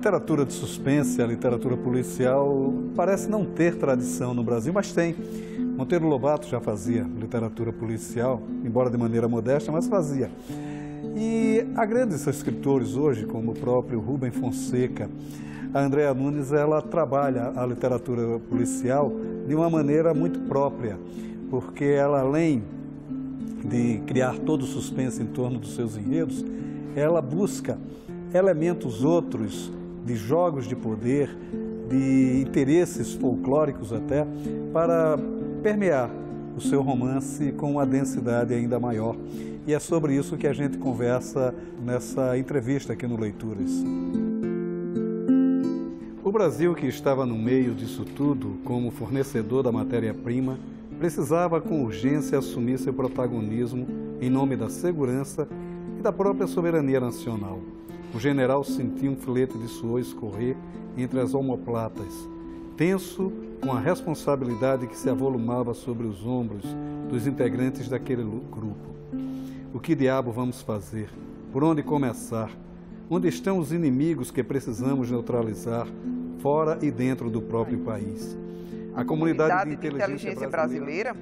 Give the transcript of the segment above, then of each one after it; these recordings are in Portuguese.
literatura de suspense, a literatura policial, parece não ter tradição no Brasil, mas tem. Monteiro Lobato já fazia literatura policial, embora de maneira modesta, mas fazia. E há grandes escritores hoje, como o próprio Rubem Fonseca. A Andréa Nunes, ela trabalha a literatura policial de uma maneira muito própria, porque ela, além de criar todo o suspense em torno dos seus enredos, ela busca elementos outros de jogos de poder, de interesses folclóricos até, para permear o seu romance com uma densidade ainda maior. E é sobre isso que a gente conversa nessa entrevista aqui no Leituras. O Brasil, que estava no meio disso tudo, como fornecedor da matéria-prima, precisava com urgência assumir seu protagonismo em nome da segurança e da própria soberania nacional. O general sentia um filete de suor escorrer entre as omoplatas, tenso com a responsabilidade que se avolumava sobre os ombros dos integrantes daquele grupo. O que diabo vamos fazer? Por onde começar? Onde estão os inimigos que precisamos neutralizar, fora e dentro do próprio país? A comunidade de inteligência brasileira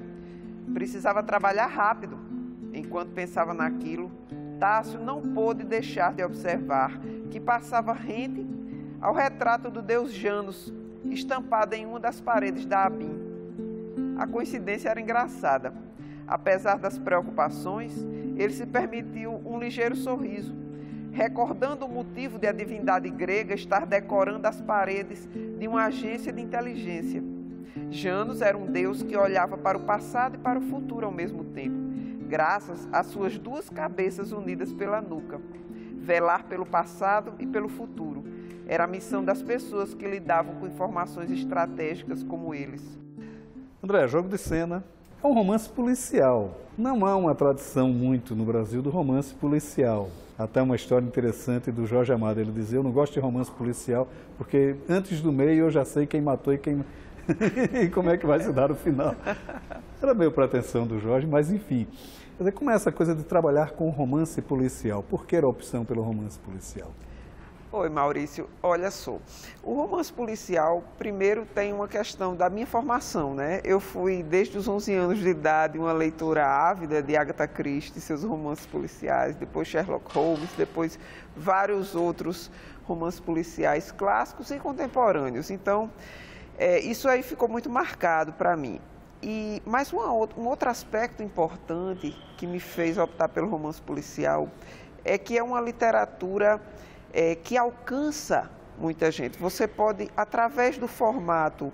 precisava trabalhar rápido. Enquanto pensava naquilo, Tássio não pôde deixar de observar que passava rente ao retrato do deus Janus, estampado em uma das paredes da ABIN. A coincidência era engraçada. Apesar das preocupações, ele se permitiu um ligeiro sorriso, recordando o motivo de a divindade grega estar decorando as paredes de uma agência de inteligência. Janus era um deus que olhava para o passado e para o futuro ao mesmo tempo, graças às suas duas cabeças unidas pela nuca. Velar pelo passado e pelo futuro era a missão das pessoas que lidavam com informações estratégicas como eles. André, Jogo de Cena é um romance policial. Não há uma tradição muito no Brasil do romance policial. Até uma história interessante do Jorge Amado. Ele dizia: eu não gosto de romance policial porque antes do meio eu já sei quem matou e quem... e como é que vai se dar o final. Era meio pretensão do Jorge, mas enfim. Quer dizer, como é essa coisa de trabalhar com romance policial? Por que a opção pelo romance policial? Oi, Maurício. Olha só, o romance policial, primeiro, tem uma questão da minha formação, né? Eu fui, desde os 11 anos de idade, uma leitora ávida de Agatha Christie, seus romances policiais, depois Sherlock Holmes, depois vários outros romances policiais clássicos e contemporâneos. Então, isso aí ficou muito marcado para mim. Mas um outro aspecto importante que me fez optar pelo romance policial é que é uma literatura que alcança muita gente. Você pode, através do formato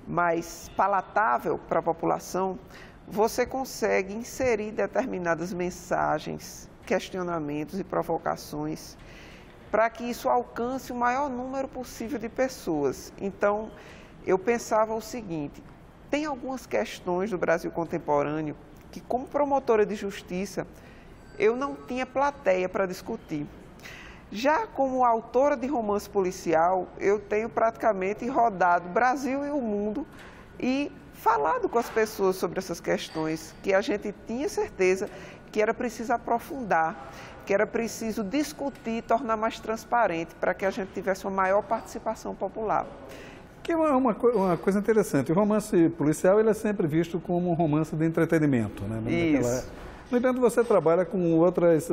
mais palatável para a população, você consegue inserir determinadas mensagens, questionamentos e provocações para que isso alcance o maior número possível de pessoas. Então, eu pensava o seguinte: tem algumas questões do Brasil contemporâneo que, como promotora de justiça, eu não tinha plateia para discutir. Já como autora de romance policial, eu tenho praticamente rodado o Brasil e o mundo e falado com as pessoas sobre essas questões que a gente tinha certeza que era preciso aprofundar, que era preciso discutir e tornar mais transparente para que a gente tivesse uma maior participação popular. Que é uma coisa interessante. O romance policial ele é sempre visto como um romance de entretenimento, né? Isso. No entanto, você trabalha com outras...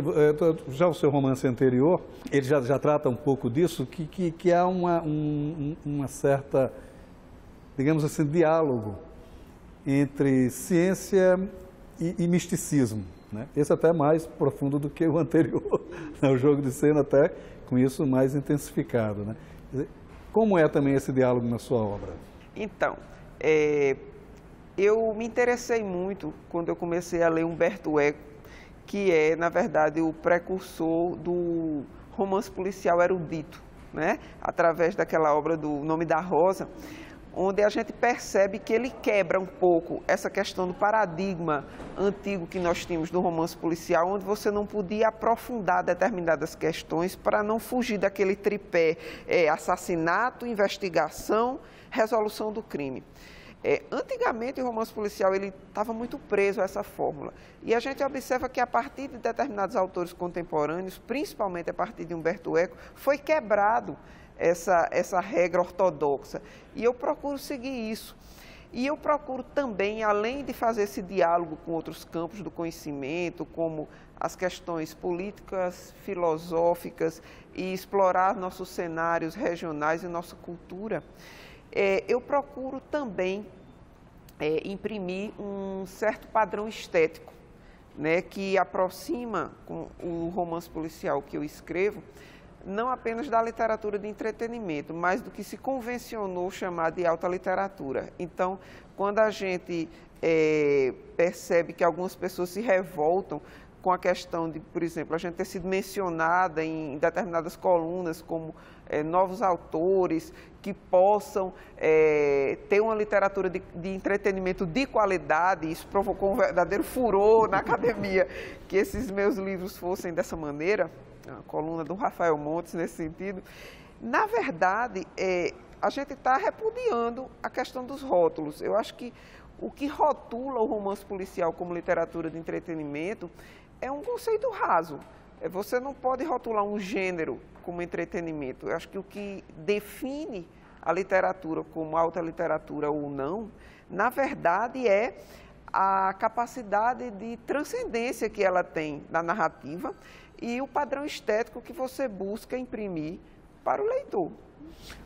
Já o seu romance anterior, ele já trata um pouco disso, que há uma certa, digamos assim, diálogo entre ciência e misticismo, né? Esse até é mais profundo do que o anterior, né? O Jogo de Cena até com isso mais intensificado, né? Como é também esse diálogo na sua obra? Então, eu me interessei muito quando eu comecei a ler Humberto Eco, que é, na verdade, o precursor do romance policial erudito, né? Através daquela obra do Nome da Rosa, onde a gente percebe que ele quebra um pouco essa questão do paradigma antigo que nós tínhamos do romance policial, onde você não podia aprofundar determinadas questões para não fugir daquele tripé assassinato, investigação, resolução do crime. Antigamente, o romance policial ele estava muito preso a essa fórmula. E a gente observa que, a partir de determinados autores contemporâneos, principalmente a partir de Humberto Eco, foi quebrado essa regra ortodoxa. E eu procuro seguir isso. E eu procuro também, além de fazer esse diálogo com outros campos do conhecimento, como as questões políticas, filosóficas, e explorar nossos cenários regionais e nossa cultura, eu procuro também imprimir um certo padrão estético, né, que aproxima com o romance policial que eu escrevo, não apenas da literatura de entretenimento, mas do que se convencionou chamar de alta literatura. Então, quando a gente percebe que algumas pessoas se revoltam com a questão de, por exemplo, a gente ter sido mencionada em determinadas colunas como novos autores que possam ter uma literatura de entretenimento de qualidade, isso provocou um verdadeiro furor na academia, que esses meus livros fossem dessa maneira, a coluna do Rafael Montes nesse sentido. Na verdade, a gente está repudiando a questão dos rótulos. Eu acho que o que rotula o romance policial como literatura de entretenimento é um conceito raso. Você não pode rotular um gênero como entretenimento. Eu acho que o que define a literatura como alta literatura ou não, na verdade, é a capacidade de transcendência que ela tem na narrativa e o padrão estético que você busca imprimir para o leitor.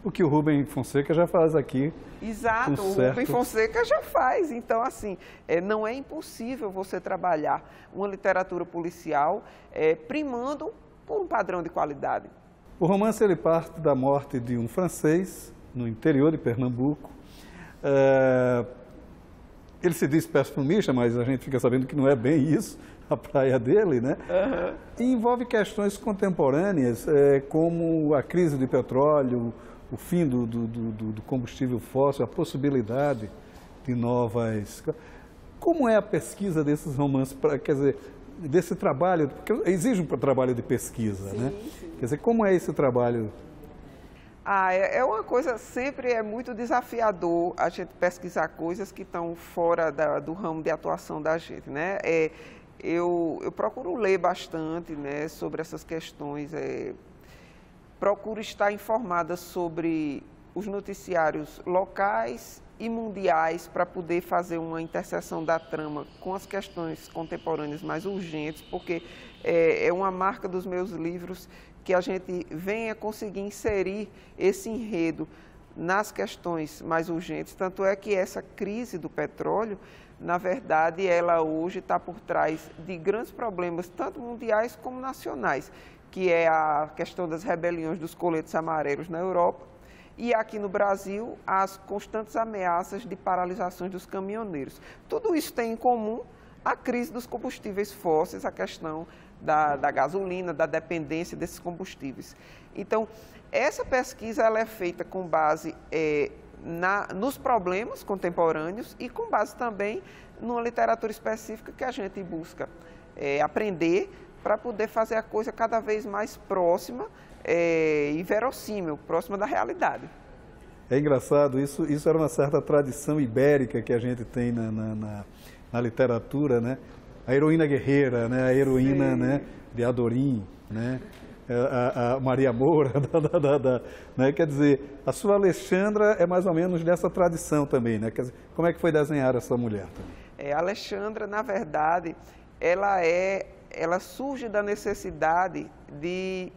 O que o Rubem Fonseca já faz aqui. Exato, o Rubem Fonseca já faz. Então, assim, não é impossível você trabalhar uma literatura policial primando por um padrão de qualidade. O romance ele parte da morte de um francês no interior de Pernambuco. Ele se diz perfumista, mas a gente fica sabendo que não é bem isso, a praia dele, né? Uhum. E envolve questões contemporâneas, como a crise de petróleo, o fim do combustível fóssil, a possibilidade de novas... Como é a pesquisa desses romances, quer dizer, desse trabalho, porque exige um trabalho de pesquisa, sim, né? Sim. Quer dizer, como é esse trabalho? É uma coisa, sempre é muito desafiador a gente pesquisar coisas que estão fora do ramo de atuação da gente, né? Eu procuro ler bastante, né, sobre essas questões, procuro estar informada sobre os noticiários locais e mundiais para poder fazer uma interseção da trama com as questões contemporâneas mais urgentes, porque é uma marca dos meus livros que a gente venha conseguir inserir esse enredo nas questões mais urgentes. Tanto é que essa crise do petróleo, na verdade, ela hoje está por trás de grandes problemas, tanto mundiais como nacionais, que é a questão das rebeliões dos coletes amarelos na Europa e aqui no Brasil, as constantes ameaças de paralisações dos caminhoneiros. Tudo isso tem em comum a crise dos combustíveis fósseis, a questão da gasolina, da dependência desses combustíveis. Então, essa pesquisa ela é feita com base nos problemas contemporâneos e com base também numa literatura específica que a gente busca aprender para poder fazer a coisa cada vez mais próxima e verossímil, próxima da realidade. É engraçado, isso era uma certa tradição ibérica que a gente tem na literatura, né? A heroína guerreira, né? A heroína, né, de Adorim, né? A Maria Moura, né? Quer dizer, a sua Alexandra é mais ou menos dessa tradição também, né? Quer dizer, como é que foi desenhar essa mulher também? A Alexandra, na verdade, ela surge da necessidade de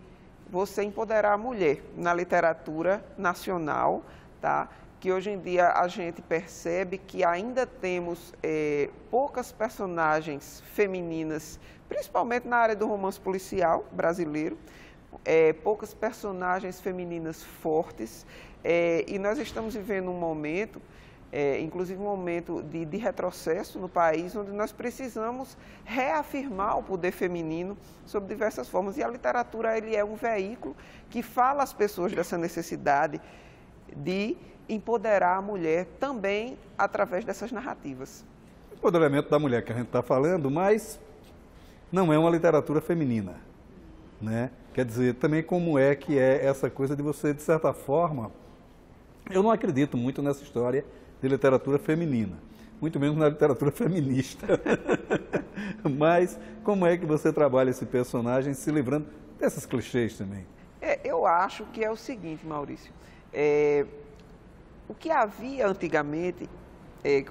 você empoderar a mulher na literatura nacional, tá? Que hoje em dia a gente percebe que ainda temos poucas personagens femininas, principalmente na área do romance policial brasileiro, poucas personagens femininas fortes, e nós estamos vivendo um momento, inclusive um momento de retrocesso no país, onde nós precisamos reafirmar o poder feminino sob diversas formas. E a literatura ele é um veículo que fala às pessoas dessa necessidade de empoderar a mulher também através dessas narrativas. O empoderamento da mulher que a gente está falando, mas não é uma literatura feminina, né? Quer dizer, também como é que é essa coisa de você, de certa forma, eu não acredito muito nessa história de literatura feminina, muito menos na literatura feminista. Mas como é que você trabalha esse personagem se livrando desses clichês também? Eu acho que é o seguinte, Maurício, o que havia antigamente,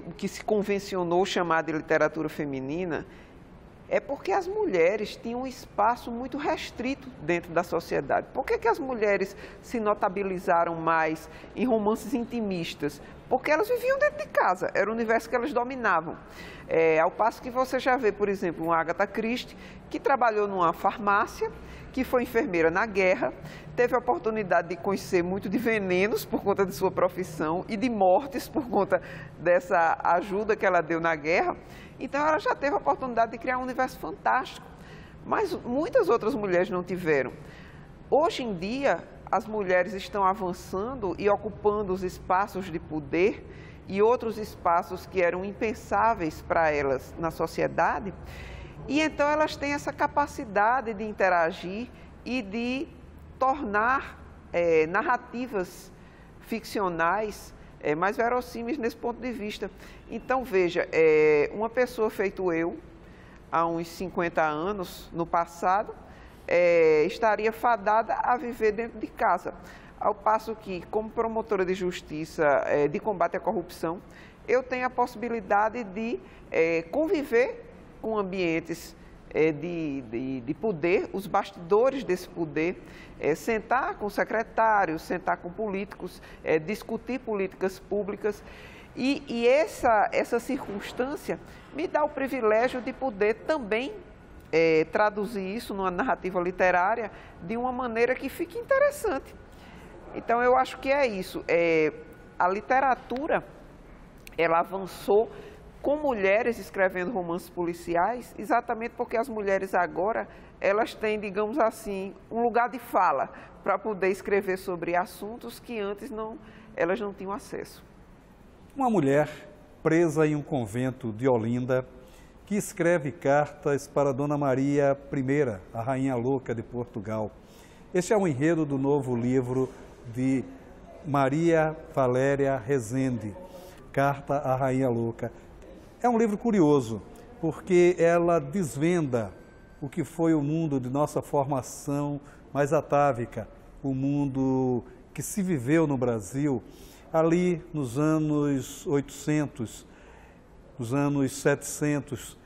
o que se convencionou chamar de literatura feminina, é porque as mulheres tinham um espaço muito restrito dentro da sociedade. Por que as mulheres se notabilizaram mais em romances intimistas? Porque elas viviam dentro de casa, era o universo que elas dominavam. Ao passo que você já vê, por exemplo, uma Agatha Christie, que trabalhou numa farmácia, que foi enfermeira na guerra, teve a oportunidade de conhecer muito de venenos por conta de sua profissão e de mortes por conta dessa ajuda que ela deu na guerra. Então, ela já teve a oportunidade de criar um universo fantástico, mas muitas outras mulheres não tiveram. Hoje em dia, as mulheres estão avançando e ocupando os espaços de poder e outros espaços que eram impensáveis para elas na sociedade, e então elas têm essa capacidade de interagir e de tornar narrativas ficcionais mais verossímeis nesse ponto de vista. Então, veja, uma pessoa feito eu, há uns 50 anos, no passado, estaria fadada a viver dentro de casa. Ao passo que, como promotora de justiça de combate à corrupção, eu tenho a possibilidade de conviver com ambientes de poder, os bastidores desse poder, sentar com secretários, sentar com políticos, discutir políticas públicas. E essa circunstância me dá o privilégio de poder também traduzir isso numa narrativa literária de uma maneira que fique interessante. Então, eu acho que é isso. A literatura, ela avançou com mulheres escrevendo romances policiais, exatamente porque as mulheres agora, elas têm, digamos assim, um lugar de fala para poder escrever sobre assuntos que antes elas não tinham acesso. Uma mulher presa em um convento de Olinda, que escreve cartas para Dona Maria I, a Rainha Louca de Portugal. Este é o enredo do novo livro de Maria Valéria Rezende, Carta à Rainha Louca. É um livro curioso, porque ela desvenda o que foi o mundo de nossa formação mais atávica, o mundo que se viveu no Brasil ali nos anos 800, nos anos 700.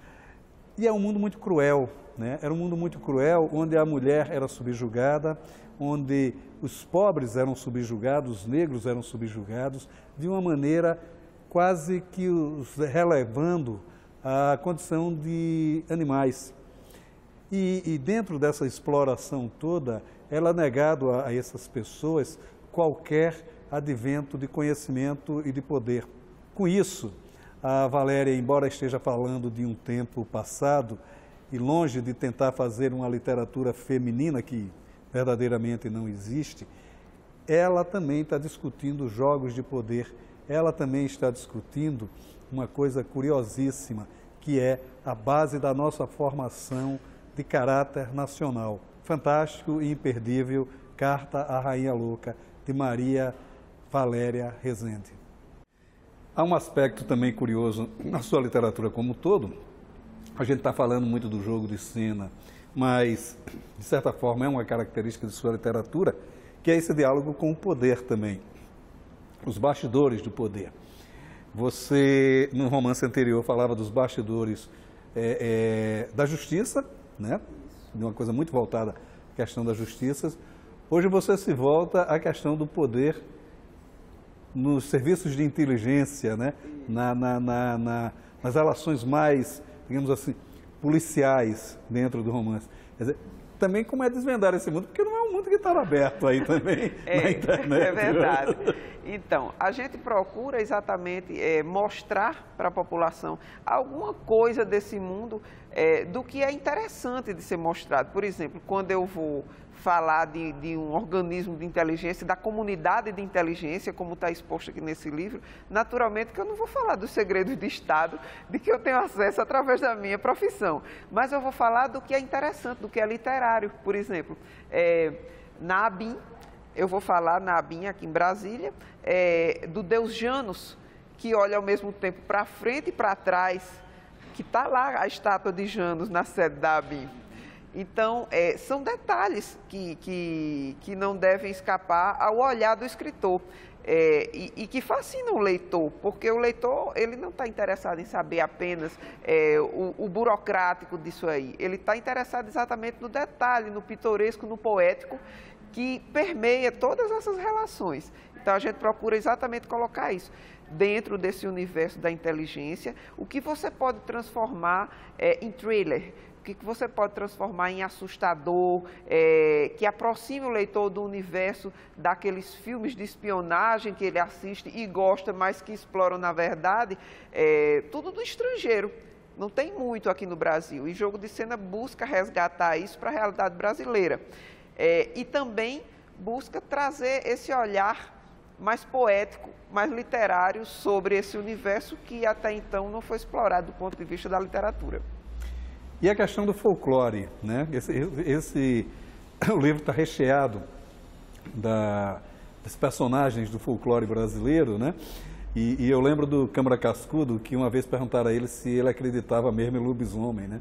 E é um mundo muito cruel, né? Era um mundo muito cruel, onde a mulher era subjugada, onde os pobres eram subjugados, os negros eram subjugados, de uma maneira quase que os relevando à condição de animais. E dentro dessa exploração toda, ela é negado a essas pessoas qualquer advento de conhecimento e de poder. Com isso, a Valéria, embora esteja falando de um tempo passado e longe de tentar fazer uma literatura feminina que verdadeiramente não existe, ela também está discutindo jogos de poder. Ela também está discutindo uma coisa curiosíssima, que é a base da nossa formação de caráter nacional. Fantástico e imperdível, Carta à Rainha Louca, de Maria Valéria Rezende. Há um aspecto também curioso na sua literatura como um todo. A gente está falando muito do jogo de cena, mas, de certa forma, é uma característica de sua literatura, que é esse diálogo com o poder também. Os bastidores do poder. Você, no romance anterior, falava dos bastidores da justiça, né? De uma coisa muito voltada à questão da justiça. Hoje você se volta à questão do poder nos serviços de inteligência, né? Nas relações mais, digamos assim, policiais dentro do romance. Quer dizer, também como é desvendar esse mundo, porque não é um mundo que está aberto aí também na internet. É verdade. Então, a gente procura exatamente mostrar para a população alguma coisa desse mundo do que é interessante de ser mostrado. Por exemplo, quando eu vou falar de um organismo de inteligência, da comunidade de inteligência, como está exposto aqui nesse livro, naturalmente que eu não vou falar dos segredos de Estado, de que eu tenho acesso através da minha profissão, mas eu vou falar do que é interessante, do que é literário. Por exemplo, na ABIN, eu vou falar na ABIN aqui em Brasília, do deus Janus, que olha ao mesmo tempo para frente e para trás, que está lá a estátua de Janus na sede da ABIN. Então, são detalhes que não devem escapar ao olhar do escritor. E que fascina o leitor, porque o leitor ele não está interessado em saber apenas o burocrático disso aí. Ele está interessado exatamente no detalhe, no pitoresco, no poético, que permeia todas essas relações. Então, a gente procura exatamente colocar isso dentro desse universo da inteligência, o que você pode transformar em thriller, o que você pode transformar em assustador, que aproxime o leitor do universo daqueles filmes de espionagem que ele assiste e gosta, mas que exploram, na verdade, tudo do estrangeiro. Não tem muito aqui no Brasil, e Jogo de Cena busca resgatar isso para a realidade brasileira. E também busca trazer esse olhar mais poético, mais literário sobre esse universo que até então não foi explorado do ponto de vista da literatura. E a questão do folclore, né? O livro está recheado dos personagens do folclore brasileiro, né? E eu lembro do Câmara Cascudo, que uma vez perguntaram a ele se ele acreditava mesmo em lobisomem, né?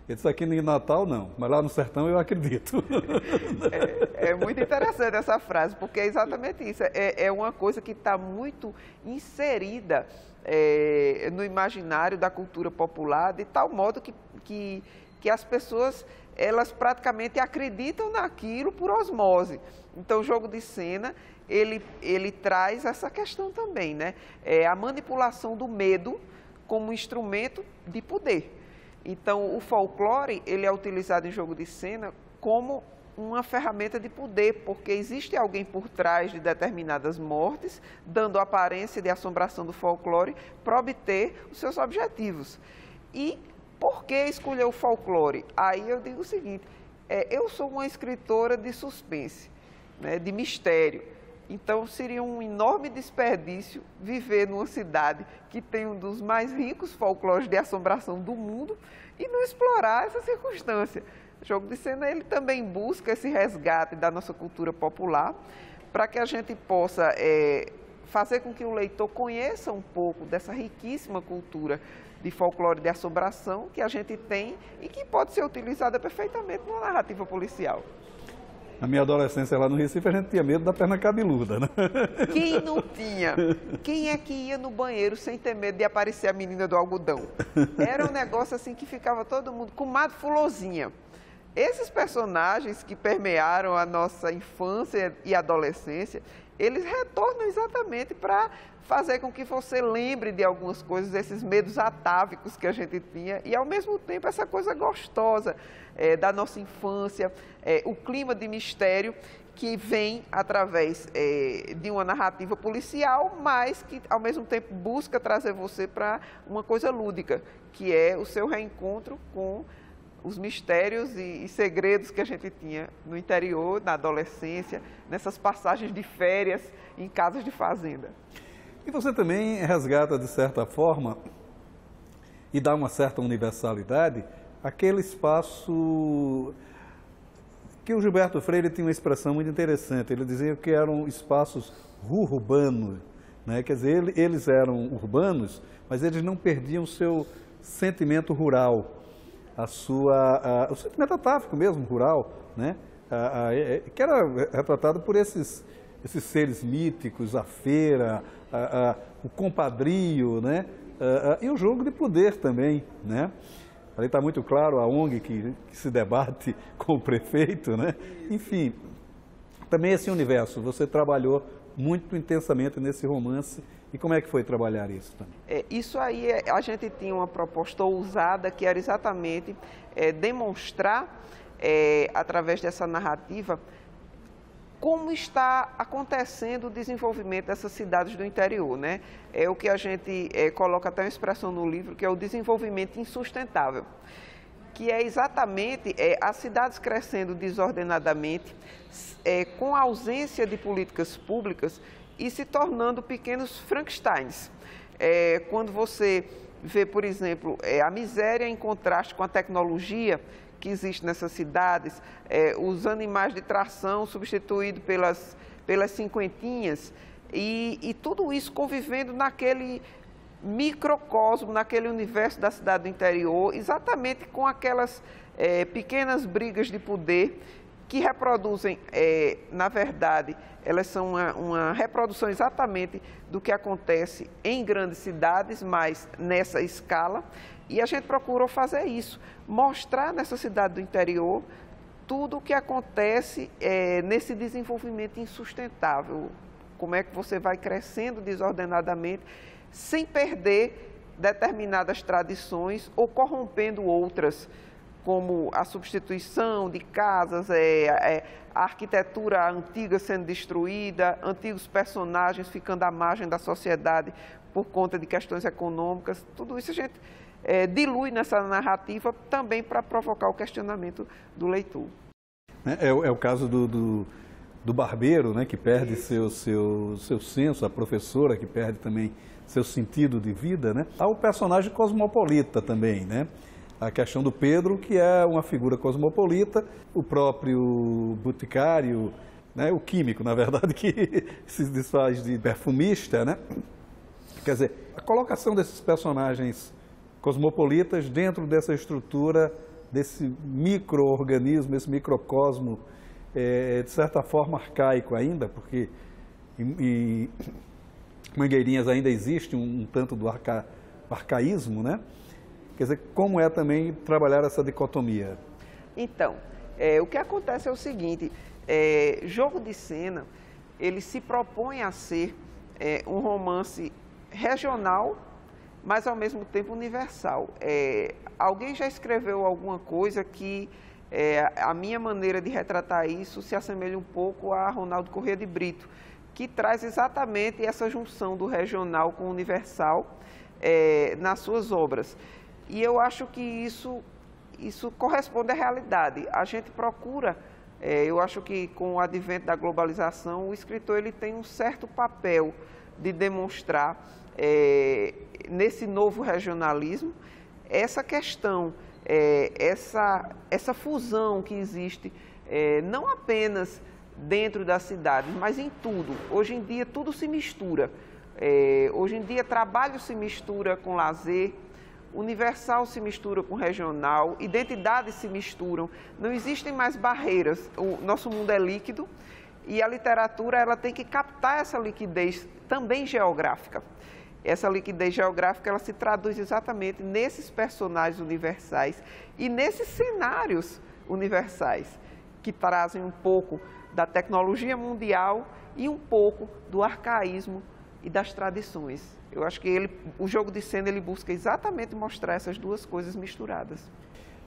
Ele disse: aqui no Natal não, mas lá no sertão eu acredito. É muito interessante essa frase, porque é exatamente isso. É uma coisa que está muito inserida no imaginário da cultura popular, de tal modo que as pessoas, elas praticamente acreditam naquilo por osmose. Então, o Jogo de Cena, ele traz essa questão também, né? A manipulação do medo como instrumento de poder. Então, o folclore, ele é utilizado em Jogo de Cena como uma ferramenta de poder, porque existe alguém por trás de determinadas mortes, dando aparência de assombração do folclore para obter os seus objetivos. E por que escolher o folclore? Aí eu digo o seguinte: eu sou uma escritora de suspense, né, de mistério. Então, seria um enorme desperdício viver numa cidade que tem um dos mais ricos folclores de assombração do mundo e não explorar essa circunstância. O Jogo de Cena, ele também busca esse resgate da nossa cultura popular para que a gente possa fazer com que o leitor conheça um pouco dessa riquíssima cultura de folclore de assombração que a gente tem e que pode ser utilizada perfeitamente numa narrativa policial. Na minha adolescência lá no Recife, a gente tinha medo da perna cabeluda, né? Quem não tinha? Quem é que ia no banheiro sem ter medo de aparecer a menina do algodão? Era um negócio assim que ficava todo mundo... Comadre Fulozinha. Esses personagens que permearam a nossa infância e adolescência, eles retornam exatamente para fazer com que você lembre de algumas coisas, esses medos atávicos que a gente tinha, e ao mesmo tempo essa coisa gostosa da nossa infância, o clima de mistério que vem através de uma narrativa policial, mas que ao mesmo tempo busca trazer você para uma coisa lúdica, que é o seu reencontro com os mistérios e segredos que a gente tinha no interior, na adolescência, nessas passagens de férias em casas de fazenda. E você também resgata, de certa forma, e dá uma certa universalidade, aquele espaço que o Gilberto Freire tinha uma expressão muito interessante. Ele dizia que eram espaços urbanos, né? Quer dizer, eles eram urbanos, mas eles não perdiam o seu sentimento rural. O sentimento atávico mesmo, rural, né? Que era retratado por esses seres míticos, a feira, o compadrio, né? E o jogo de poder também, né? Ali está muito claro a ONG que se debate com o prefeito, né? Enfim, também esse universo, você trabalhou muito intensamente nesse romance. E como é que foi trabalhar isso também? Isso aí, a gente tinha uma proposta ousada que era exatamente demonstrar, através dessa narrativa, como está acontecendo o desenvolvimento dessas cidades do interior, né? É o que a gente coloca até uma expressão no livro, que é o desenvolvimento insustentável, que é exatamente as cidades crescendo desordenadamente, com a ausência de políticas públicas, e se tornando pequenos Frankensteins. Quando você vê, por exemplo, a miséria em contraste com a tecnologia que existe nessas cidades, os animais de tração substituídos pelas cinquentinhas, e tudo isso convivendo naquele microcosmo, naquele universo da cidade do interior, exatamente com aquelas pequenas brigas de poder que reproduzem, na verdade, elas são uma reprodução exatamente do que acontece em grandes cidades, mas nessa escala. E a gente procurou fazer isso, mostrar nessa cidade do interior tudo o que acontece nesse desenvolvimento insustentável. Como é que você vai crescendo desordenadamente, sem perder determinadas tradições ou corrompendo outras, como a substituição de casas, a arquitetura antiga sendo destruída, antigos personagens ficando à margem da sociedade por conta de questões econômicas. Tudo isso a gente dilui nessa narrativa também para provocar o questionamento do leitor. É o caso do barbeiro, né, que perde seu senso, a professora que perde também seu sentido de vida, né? Há o personagem cosmopolita também, né? A questão do Pedro, que é uma figura cosmopolita, o próprio boticário, né, o químico, na verdade, que se desfaz de perfumista, né? Quer dizer, a colocação desses personagens cosmopolitas dentro dessa estrutura, desse micro-organismo, esse microcosmo, de certa forma arcaico ainda, porque em Mangueirinhas ainda existe um tanto do arcaísmo, né? Quer dizer, como é também trabalhar essa dicotomia? Então, o que acontece é o seguinte, Jogo de Cena, ele se propõe a ser um romance regional, mas ao mesmo tempo universal. Alguém já escreveu alguma coisa que a minha maneira de retratar isso se assemelha um pouco a Ronaldo Corrêa de Brito, que traz exatamente essa junção do regional com o universal nas suas obras. E eu acho que isso corresponde à realidade. A gente procura, eu acho que com o advento da globalização, o escritor ele tem um certo papel de demonstrar, nesse novo regionalismo, essa questão, essa fusão que existe, não apenas dentro das cidades, mas em tudo. Hoje em dia tudo se mistura. Hoje em dia trabalho se mistura com lazer, universal se mistura com regional, identidades se misturam, não existem mais barreiras. O nosso mundo é líquido e a literatura ela tem que captar essa liquidez também geográfica. Essa liquidez geográfica ela se traduz exatamente nesses personagens universais e nesses cenários universais que trazem um pouco da tecnologia mundial e um pouco do arcaísmo e das tradições. Eu acho que o Jogo de Cena ele busca exatamente mostrar essas duas coisas misturadas.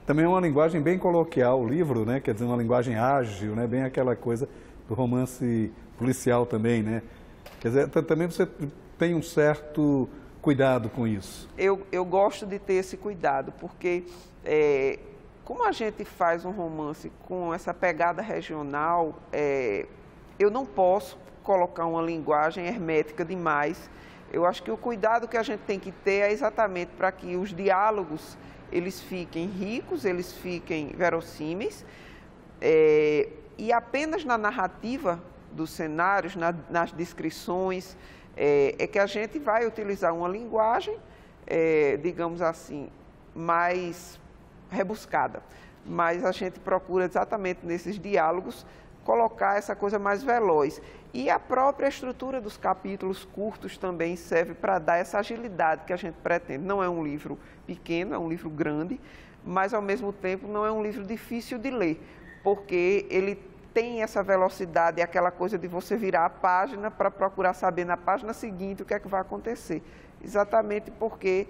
Também é uma linguagem bem coloquial o livro, né? Quer dizer, uma linguagem ágil, né? Bem aquela coisa do romance policial também, né? Quer dizer, também você tem um certo cuidado com isso. Eu gosto de ter esse cuidado, porque como a gente faz um romance com essa pegada regional, eu não posso colocar uma linguagem hermética demais. Eu acho que o cuidado que a gente tem que ter é exatamente para que os diálogos eles fiquem ricos, eles fiquem verossímeis, e apenas na narrativa dos cenários, nas descrições, é que a gente vai utilizar uma linguagem, digamos assim, mais rebuscada. Mas a gente procura exatamente nesses diálogos colocar essa coisa mais veloz. E a própria estrutura dos capítulos curtos também serve para dar essa agilidade que a gente pretende. Não é um livro pequeno, é um livro grande, mas ao mesmo tempo não é um livro difícil de ler, porque ele tem essa velocidade, aquela coisa de você virar a página para procurar saber na página seguinte o que é que vai acontecer. Exatamente porque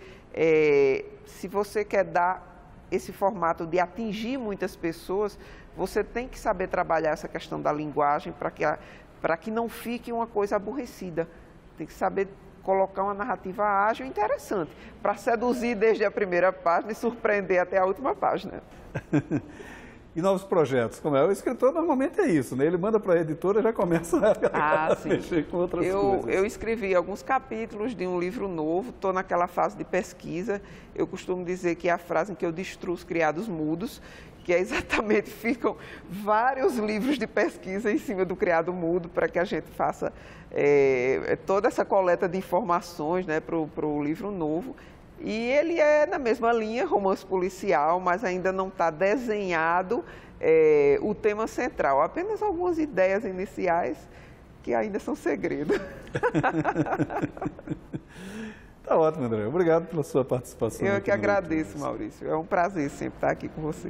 se você quer dar esse formato de atingir muitas pessoas, você tem que saber trabalhar essa questão da linguagem para que não fique uma coisa aborrecida. Tem que saber colocar uma narrativa ágil e interessante, para seduzir desde a primeira página e surpreender até a última página. E novos projetos, como é? O escritor normalmente é isso, né? Ele manda para a editora e já começa a mexer com outras coisas. Eu escrevi alguns capítulos de um livro novo, estou naquela fase de pesquisa. Eu costumo dizer que é a frase em que eu destruo os criados mudos, que é exatamente, ficam vários livros de pesquisa em cima do criado mudo, para que a gente faça toda essa coleta de informações, né, para o livro novo. E ele é na mesma linha, romance policial, mas ainda não está desenhado o tema central. Apenas algumas ideias iniciais que ainda são segredo. Tá ótimo, André. Obrigado pela sua participação. Eu que agradeço, Maurício. É um prazer sempre estar aqui com você.